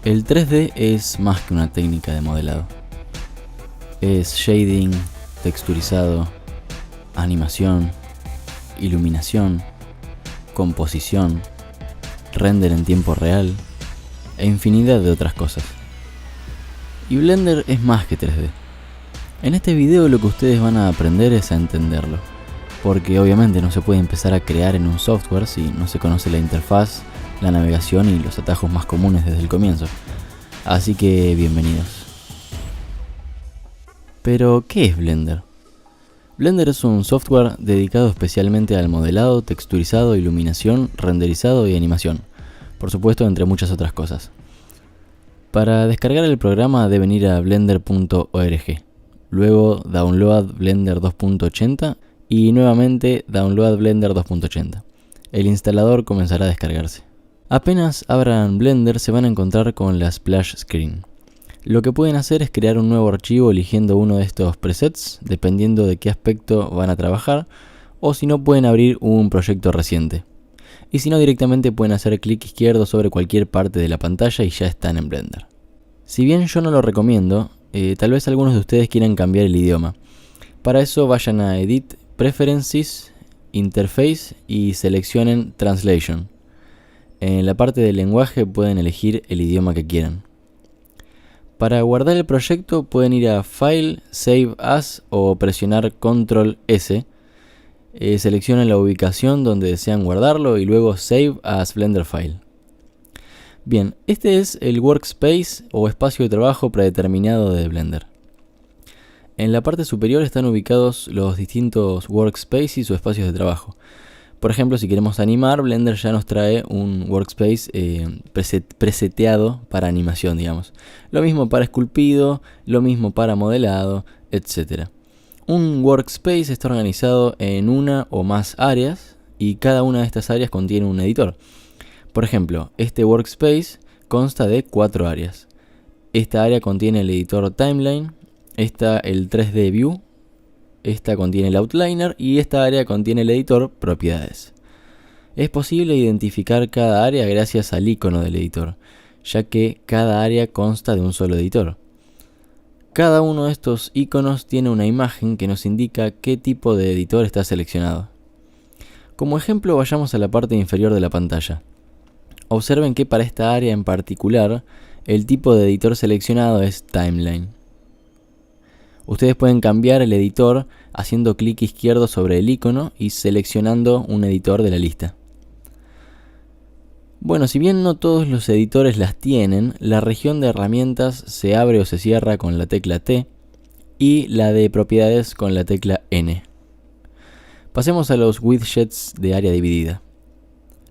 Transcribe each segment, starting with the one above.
El 3D es más que una técnica de modelado. Es shading, texturizado, animación, iluminación, composición, render en tiempo real e infinidad de otras cosas. Y Blender es más que 3D. En este video lo que ustedes van a aprender es a entenderlo, porque obviamente no se puede empezar a crear en un software si no se conoce la interfaz, la navegación y los atajos más comunes desde el comienzo. Así que bienvenidos. Pero, ¿qué es Blender? Blender es un software dedicado especialmente al modelado, texturizado, iluminación, renderizado y animación. Por supuesto, entre muchas otras cosas. Para descargar el programa deben ir a blender.org. Luego download Blender 2.80 y nuevamente download Blender 2.80. El instalador comenzará a descargarse. Apenas abran Blender se van a encontrar con la splash screen. Lo que pueden hacer es crear un nuevo archivo eligiendo uno de estos presets, dependiendo de qué aspecto van a trabajar, o si no pueden abrir un proyecto reciente. Y si no, directamente pueden hacer clic izquierdo sobre cualquier parte de la pantalla y ya están en Blender. Si bien yo no lo recomiendo, tal vez algunos de ustedes quieran cambiar el idioma. Para eso vayan a Edit, Preferences, Interface y seleccionen Translation. En la parte del lenguaje pueden elegir el idioma que quieran. Para guardar el proyecto pueden ir a File, Save As o presionar Control S. Seleccionen la ubicación donde desean guardarlo y luego Save as Blender File. Bien, este es el workspace o espacio de trabajo predeterminado de Blender. En la parte superior están ubicados los distintos workspaces o espacios de trabajo. Por ejemplo, si queremos animar, Blender ya nos trae un workspace preseteado para animación, digamos. Lo mismo para esculpido, lo mismo para modelado, etc. Un workspace está organizado en una o más áreas y cada una de estas áreas contiene un editor. Por ejemplo, este workspace consta de 4 áreas. Esta área contiene el editor Timeline, esta el 3D View, esta contiene el Outliner y esta área contiene el editor Propiedades. Es posible identificar cada área gracias al icono del editor, ya que cada área consta de un solo editor. Cada uno de estos iconos tiene una imagen que nos indica qué tipo de editor está seleccionado. Como ejemplo, vayamos a la parte inferior de la pantalla. Observen que para esta área en particular, el tipo de editor seleccionado es Timeline. Ustedes pueden cambiar el editor haciendo clic izquierdo sobre el icono y seleccionando un editor de la lista. Bueno, si bien no todos los editores las tienen, la región de herramientas se abre o se cierra con la tecla T y la de propiedades con la tecla N. Pasemos a los widgets de área dividida.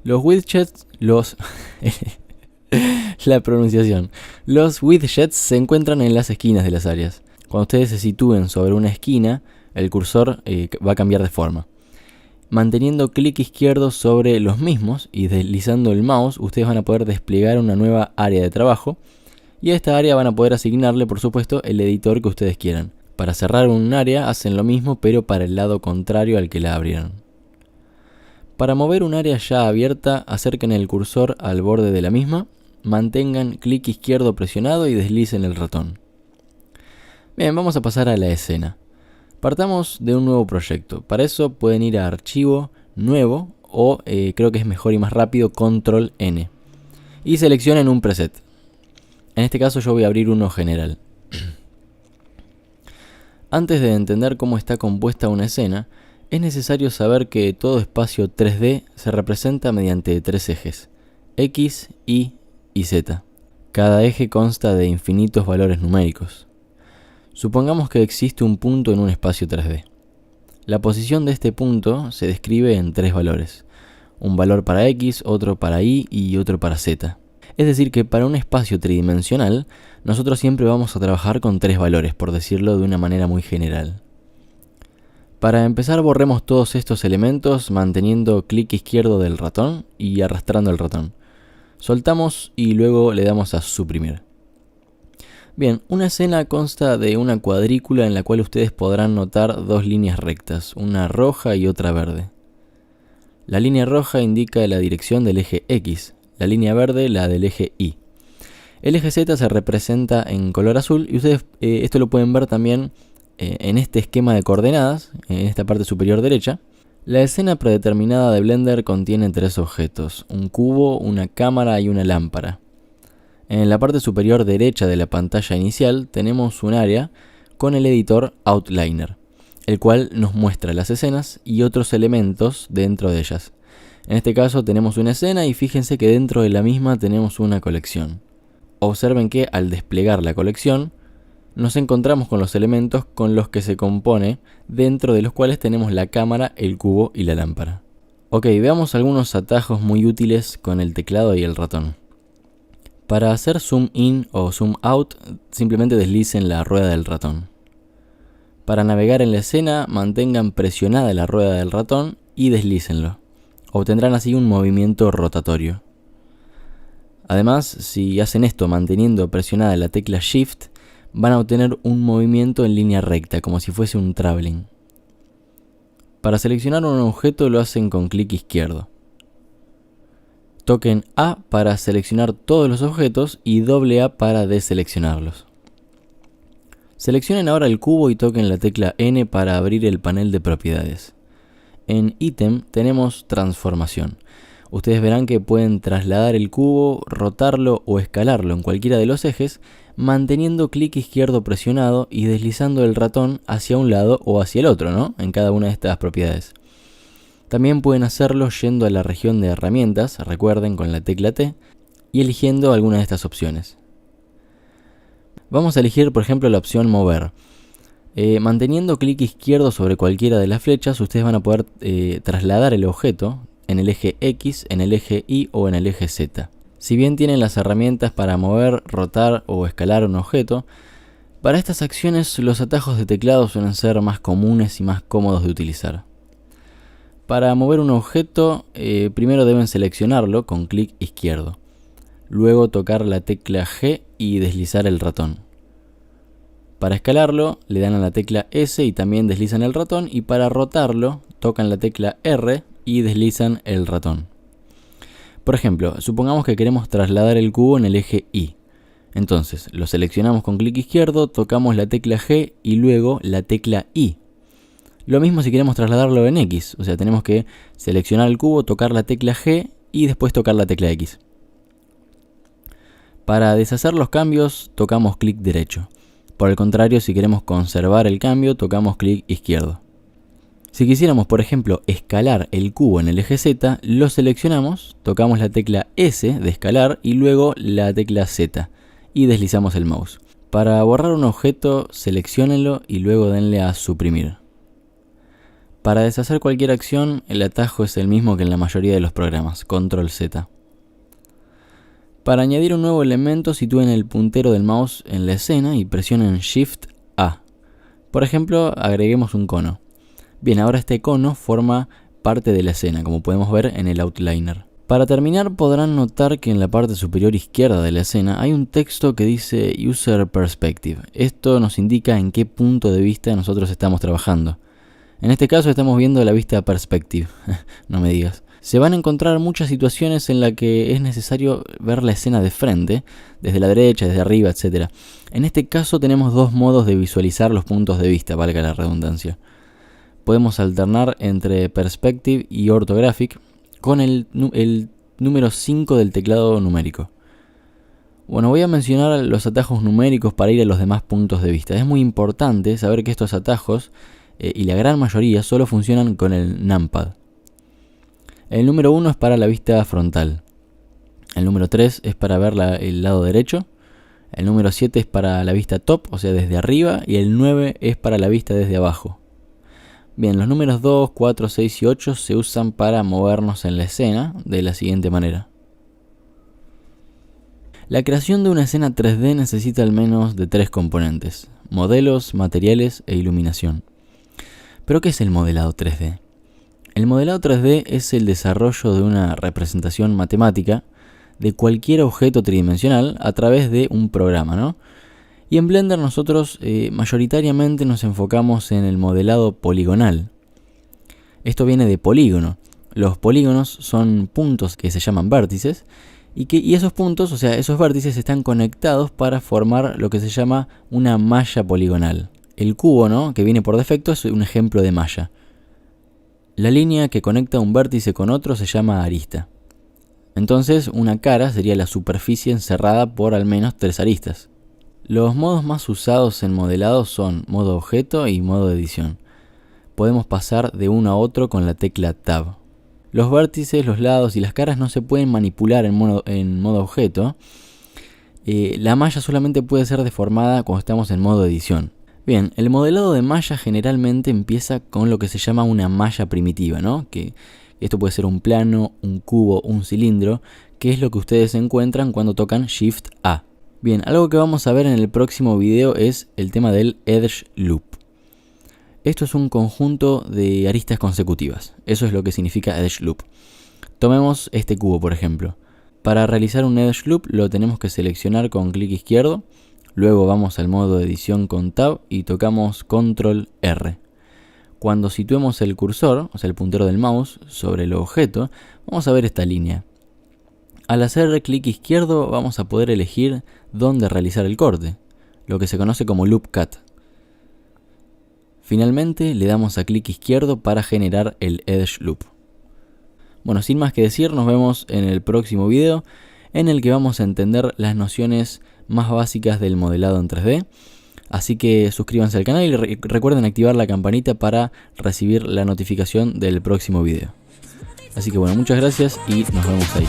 Los widgets, Los widgets se encuentran en las esquinas de las áreas. Cuando ustedes se sitúen sobre una esquina, el cursor va a cambiar de forma. Manteniendo clic izquierdo sobre los mismos y deslizando el mouse, ustedes van a poder desplegar una nueva área de trabajo. Y a esta área van a poder asignarle, por supuesto, el editor que ustedes quieran. Para cerrar un área hacen lo mismo, pero para el lado contrario al que la abrieron. Para mover un área ya abierta, acerquen el cursor al borde de la misma, mantengan clic izquierdo presionado y deslicen el ratón. Bien, vamos a pasar a la escena. Partamos de un nuevo proyecto. Para eso pueden ir a Archivo, Nuevo o creo que es mejor y más rápido, Control N. Y seleccionen un preset. En este caso yo voy a abrir uno general. Antes de entender cómo está compuesta una escena, es necesario saber que todo espacio 3D se representa mediante 3 ejes, X, Y y Z. Cada eje consta de infinitos valores numéricos. Supongamos que existe un punto en un espacio 3D. La posición de este punto se describe en 3 valores. Un valor para X, otro para Y y otro para Z. Es decir que para un espacio tridimensional, nosotros siempre vamos a trabajar con 3 valores, por decirlo de una manera muy general. Para empezar, borremos todos estos elementos manteniendo clic izquierdo del ratón y arrastrando el ratón. Soltamos y luego le damos a suprimir. Bien, una escena consta de una cuadrícula en la cual ustedes podrán notar 2 líneas rectas, una roja y otra verde. La línea roja indica la dirección del eje X, la línea verde la del eje Y. El eje Z se representa en color azul y ustedes esto lo pueden ver también en este esquema de coordenadas, en esta parte superior derecha. La escena predeterminada de Blender contiene 3 objetos, un cubo, una cámara y una lámpara. En la parte superior derecha de la pantalla inicial tenemos un área con el editor Outliner, el cual nos muestra las escenas y otros elementos dentro de ellas. En este caso tenemos una escena y fíjense que dentro de la misma tenemos una colección. Observen que al desplegar la colección nos encontramos con los elementos con los que se compone, dentro de los cuales tenemos la cámara, el cubo y la lámpara. Ok, veamos algunos atajos muy útiles con el teclado y el ratón. Para hacer zoom in o zoom out, simplemente deslicen la rueda del ratón. Para navegar en la escena, mantengan presionada la rueda del ratón y deslícenlo. Obtendrán así un movimiento rotatorio. Además, si hacen esto manteniendo presionada la tecla Shift, van a obtener un movimiento en línea recta, como si fuese un traveling. Para seleccionar un objeto lo hacen con clic izquierdo. Toquen A para seleccionar todos los objetos y doble A para deseleccionarlos. Seleccionen ahora el cubo y toquen la tecla N para abrir el panel de propiedades. En ítem tenemos transformación. Ustedes verán que pueden trasladar el cubo, rotarlo o escalarlo en cualquiera de los ejes, manteniendo clic izquierdo presionado y deslizando el ratón hacia un lado o hacia el otro, ¿no? En cada una de estas propiedades. También pueden hacerlo yendo a la región de herramientas, recuerden con la tecla T, y eligiendo alguna de estas opciones. Vamos a elegir por ejemplo la opción mover. Manteniendo clic izquierdo sobre cualquiera de las flechas, ustedes van a poder trasladar el objeto en el eje X, en el eje Y o en el eje Z. Si bien tienen las herramientas para mover, rotar o escalar un objeto, para estas acciones los atajos de teclado suelen ser más comunes y más cómodos de utilizar. Para mover un objeto, primero deben seleccionarlo con clic izquierdo. Luego tocar la tecla G y deslizar el ratón. Para escalarlo, le dan a la tecla S y también deslizan el ratón. Y para rotarlo, tocan la tecla R y deslizan el ratón. Por ejemplo, supongamos que queremos trasladar el cubo en el eje Y. Entonces, lo seleccionamos con clic izquierdo, tocamos la tecla G y luego la tecla I. Lo mismo si queremos trasladarlo en X, o sea, tenemos que seleccionar el cubo, tocar la tecla G y después tocar la tecla X. Para deshacer los cambios, tocamos clic derecho. Por el contrario, si queremos conservar el cambio, tocamos clic izquierdo. Si quisiéramos, por ejemplo, escalar el cubo en el eje Z, lo seleccionamos, tocamos la tecla S de escalar y luego la tecla Z y deslizamos el mouse. Para borrar un objeto, selecciónenlo y luego denle a suprimir. Para deshacer cualquier acción, el atajo es el mismo que en la mayoría de los programas, Control Z. Para añadir un nuevo elemento, sitúen el puntero del mouse en la escena y presionen Shift A. Por ejemplo, agreguemos un cono. Bien, ahora este cono forma parte de la escena, como podemos ver en el Outliner. Para terminar, podrán notar que en la parte superior izquierda de la escena hay un texto que dice User Perspective. Esto nos indica en qué punto de vista nosotros estamos trabajando. En este caso estamos viendo la vista Perspective, no me digas. Se van a encontrar muchas situaciones en las que es necesario ver la escena de frente, desde la derecha, desde arriba, etc. En este caso tenemos dos modos de visualizar los puntos de vista, valga la redundancia. Podemos alternar entre Perspective y Orthographic con el número 5 del teclado numérico. Bueno, voy a mencionar los atajos numéricos para ir a los demás puntos de vista. Es muy importante saber que estos atajos, y la gran mayoría, solo funcionan con el numpad. El número 1 es para la vista frontal. El número 3 es para ver el lado derecho. El número 7 es para la vista top, o sea desde arriba. Y el 9 es para la vista desde abajo. Bien, los números 2, 4, 6 y 8 se usan para movernos en la escena de la siguiente manera. La creación de una escena 3D necesita al menos de 3 componentes: modelos, materiales e iluminación. ¿Pero qué es el modelado 3D? El modelado 3D es el desarrollo de una representación matemática de cualquier objeto tridimensional a través de un programa, ¿no? Y en Blender nosotros mayoritariamente nos enfocamos en el modelado poligonal. Esto viene de polígono. Los polígonos son puntos que se llaman vértices Y esos puntos, o sea, esos vértices están conectados para formar lo que se llama una malla poligonal. El cubo, ¿no?, que viene por defecto, es un ejemplo de malla. La línea que conecta un vértice con otro se llama arista. Entonces, una cara sería la superficie encerrada por al menos 3 aristas. Los modos más usados en modelado son modo objeto y modo edición. Podemos pasar de uno a otro con la tecla Tab. Los vértices, los lados y las caras no se pueden manipular en modo objeto. La malla solamente puede ser deformada cuando estamos en modo edición. Bien, el modelado de malla generalmente empieza con lo que se llama una malla primitiva, ¿no? Que esto puede ser un plano, un cubo, un cilindro, que es lo que ustedes encuentran cuando tocan Shift A. Bien, algo que vamos a ver en el próximo video es el tema del Edge Loop. Esto es un conjunto de aristas consecutivas. Eso es lo que significa Edge Loop. Tomemos este cubo, por ejemplo. Para realizar un Edge Loop lo tenemos que seleccionar con clic izquierdo. Luego vamos al modo edición con Tab y tocamos Control R. Cuando situemos el cursor, o sea el puntero del mouse, sobre el objeto, vamos a ver esta línea. Al hacer clic izquierdo vamos a poder elegir dónde realizar el corte, lo que se conoce como Loop Cut. Finalmente le damos a clic izquierdo para generar el Edge Loop. Bueno, sin más que decir, nos vemos en el próximo video en el que vamos a entender las nociones más básicas del modelado en 3D. Así que suscríbanse al canal y recuerden activar la campanita para recibir la notificación del próximo video. Así que bueno, muchas gracias y nos vemos ahí.